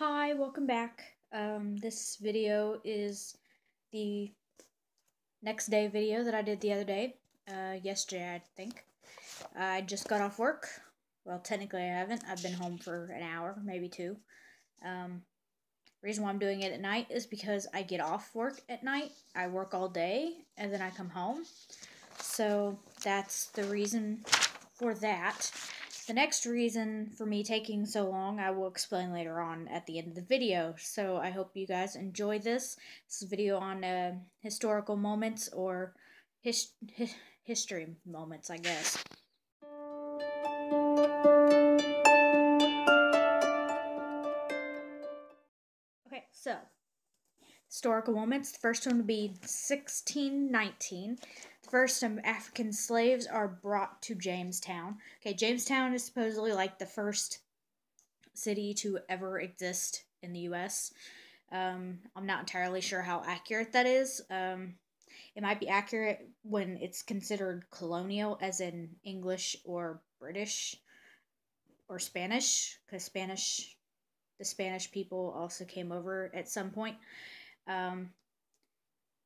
Hi, welcome back. This video is the next day video that I did the other day. Yesterday, I think. I just got off work. Well, technically I haven't. I've been home for an hour, maybe two. Um, reason why I'm doing it at night is because I get off work at night. I work all day, and then I come home. So that's the reason for that. The next reason for me taking so long, I will explain later on at the end of the video. So I hope you guys enjoy this. This is a video on historical moments or history moments, I guess. Okay, so historical moments. The first one would be 1619. The first African slaves are brought to Jamestown. Okay, Jamestown is supposedly like the first city to ever exist in the U.S. I'm not entirely sure how accurate that is. It might be accurate when it's considered colonial, as in English or British or Spanish, because the Spanish people also came over at some point.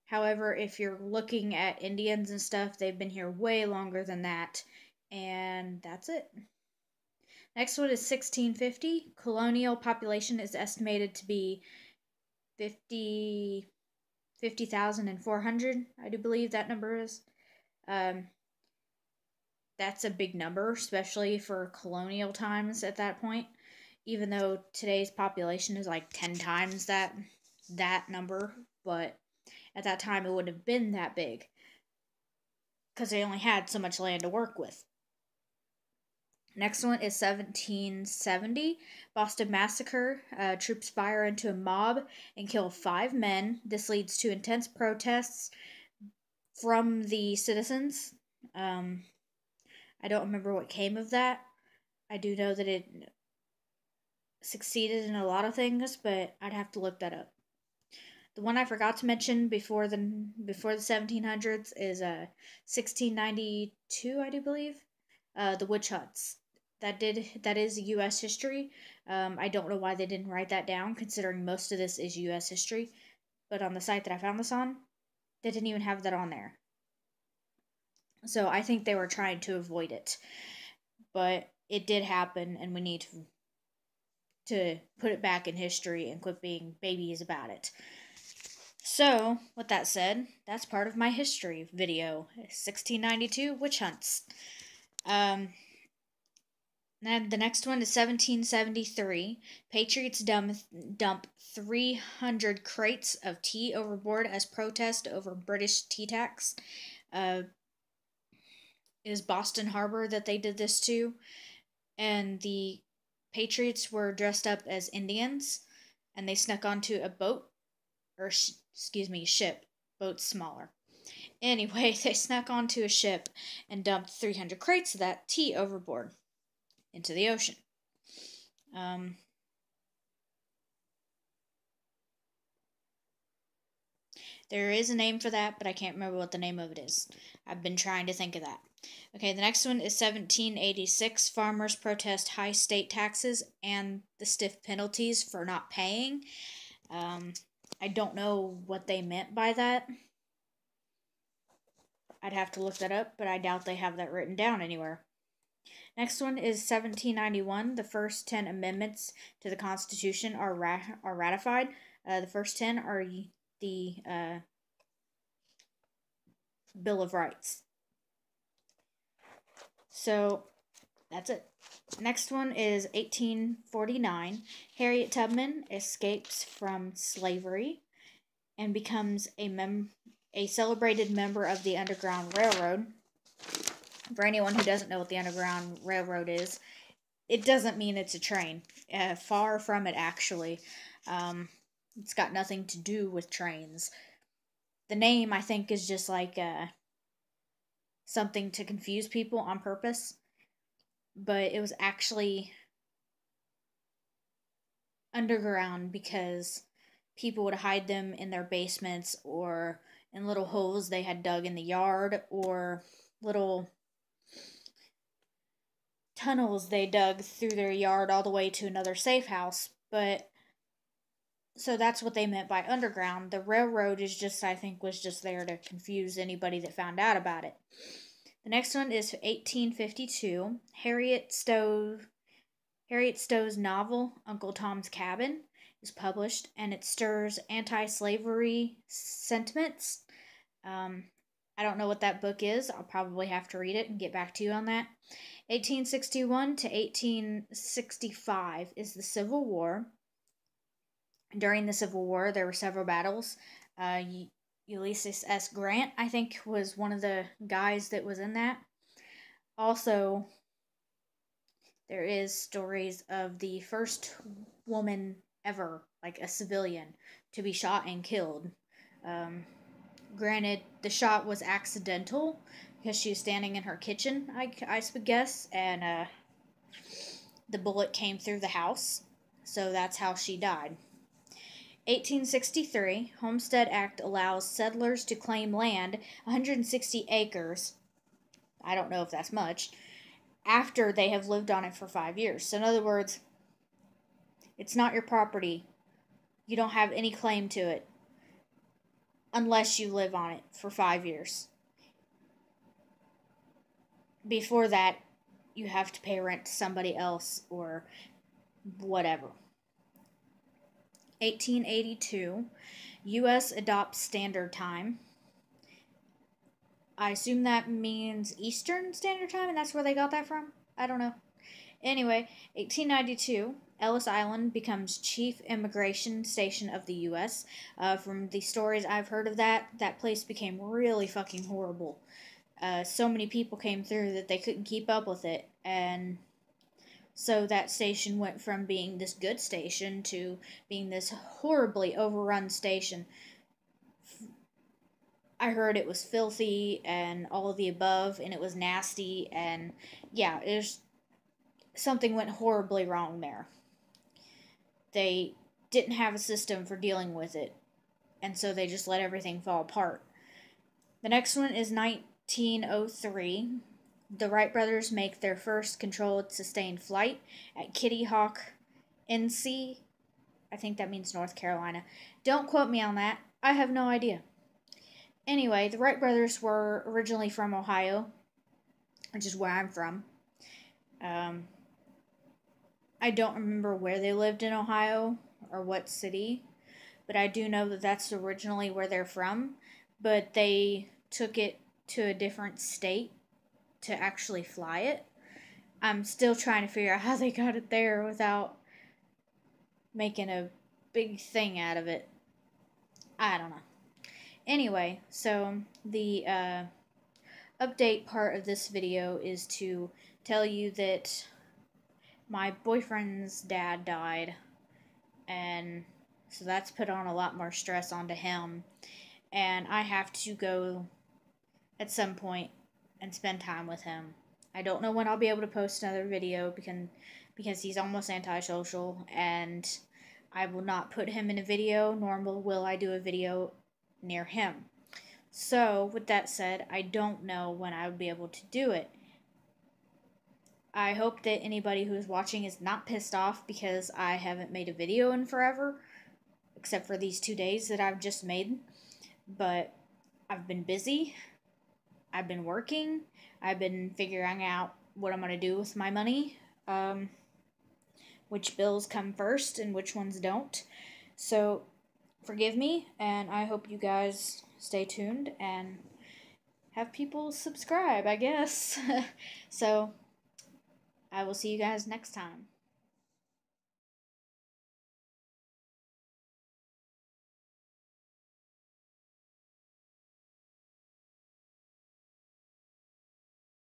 However, if you're looking at Indians and stuff, they've been here way longer than that, and that's it. Next one is 1650. Colonial population is estimated to be 50,400. I do believe that number is. That's a big number, especially for colonial times at that point. Even though today's population is like 10 times that number, but at that time it wouldn't have been that big because they only had so much land to work with. Next one is 1770. Boston Massacre. Troops fire into a mob and kill 5 men. This leads to intense protests from the citizens. I don't remember what came of that. I do know that it succeeded in a lot of things, but I'd have to look that up. The one I forgot to mention before the 1700s is 1692, I do believe. The witch hunts. That is U.S. history. I don't know why they didn't write that down, considering most of this is U.S. history. But on the site that I found this on, they didn't even have that on there. So I think they were trying to avoid it. But it did happen, and we need to put it back in history and quit being babies about it. So, with that said, that's part of my history video. 1692 witch hunts. Then the next one is 1773. Patriots dump 300 crates of tea overboard as protest over British tea tax. It is Boston Harbor that they did this to, and the Patriots were dressed up as Indians, and they snuck onto a boat, or ship. Boat's smaller. Anyway, they snuck onto a ship and dumped 300 crates of that tea overboard into the ocean. There is a name for that, but I can't remember what the name of it is. I've been trying to think of that. Okay, the next one is 1786. Farmers protest high state taxes and the stiff penalties for not paying. I don't know what they meant by that. I'd have to look that up, but I doubt they have that written down anywhere. Next one is 1791. The first 10 amendments to the Constitution are ratified. The first 10 are the Bill of Rights. So, that's it. Next one is 1849. Harriet Tubman escapes from slavery and becomes a celebrated member of the Underground Railroad. For anyone who doesn't know what the Underground Railroad is, it doesn't mean it's a train. Far from it, actually. It's got nothing to do with trains. The name, I think, is just like something to confuse people on purpose. But it was actually underground because people would hide them in their basements or in little holes they had dug in the yard or little tunnels they dug through their yard all the way to another safe house. But So that's what they meant by underground. The railroad is just, I think, was just there to confuse anybody that found out about it. The next one is 1852. Harriet Stowe's novel Uncle Tom's Cabin is published, and it stirs anti-slavery sentiments. Um, I don't know what that book is. I'll probably have to read it and get back to you on that. 1861 to 1865 is the Civil War. During the Civil War, there were several battles. Ulysses S. Grant, I think, was one of the guys that was in that. Also, there is stories of the first woman ever, like a civilian, to be shot and killed. Um, Granted, the shot was accidental because she was standing in her kitchen, I would guess, and the bullet came through the house. So that's how she died. 1863, Homestead Act allows settlers to claim land, 160 acres. I don't know if that's much, after they have lived on it for 5 years. So, in other words, it's not your property. You don't have any claim to it unless you live on it for 5 years. Before that, you have to pay rent to somebody else or whatever. 1882, U.S. adopts Standard Time. I assume that means Eastern Standard Time, and that's where they got that from? I don't know. Anyway, 1892, Ellis Island becomes chief immigration station of the U.S. From the stories I've heard of that place became really fucking horrible. So many people came through that they couldn't keep up with it, and so that station went from being this good station to being this horribly overrun station. I heard it was filthy and all of the above, and it was nasty, and yeah, something went horribly wrong there. They didn't have a system for dealing with it, and so they just let everything fall apart. The next one is 1903. The Wright brothers make their first controlled sustained flight at Kitty Hawk, NC. I think that means North Carolina. Don't quote me on that. I have no idea. Anyway, the Wright brothers were originally from Ohio, which is where I'm from. I don't remember where they lived in Ohio or what city, but I do know that that's originally where they're from. But they took it to a different state to actually fly it. I'm still trying to figure out how they got it there without making a big thing out of it. I don't know. Anyway, so the update part of this video is to tell you that my boyfriend's dad died, and so that's put on a lot more stress onto him, and I have to go at some point and spend time with him. I don't know when I'll be able to post another video because he's almost antisocial, and I will not put him in a video, nor will I do a video near him. So, with that said, I don't know when I would be able to do it. I hope that anybody who's watching is not pissed off because I haven't made a video in forever, except for these 2 days that I've just made. But I've been busy, I've been working, I've been figuring out what I'm going to do with my money, which bills come first and which ones don't. So, forgive me, and I hope you guys stay tuned and have people subscribe, I guess. So, I will see you guys next time.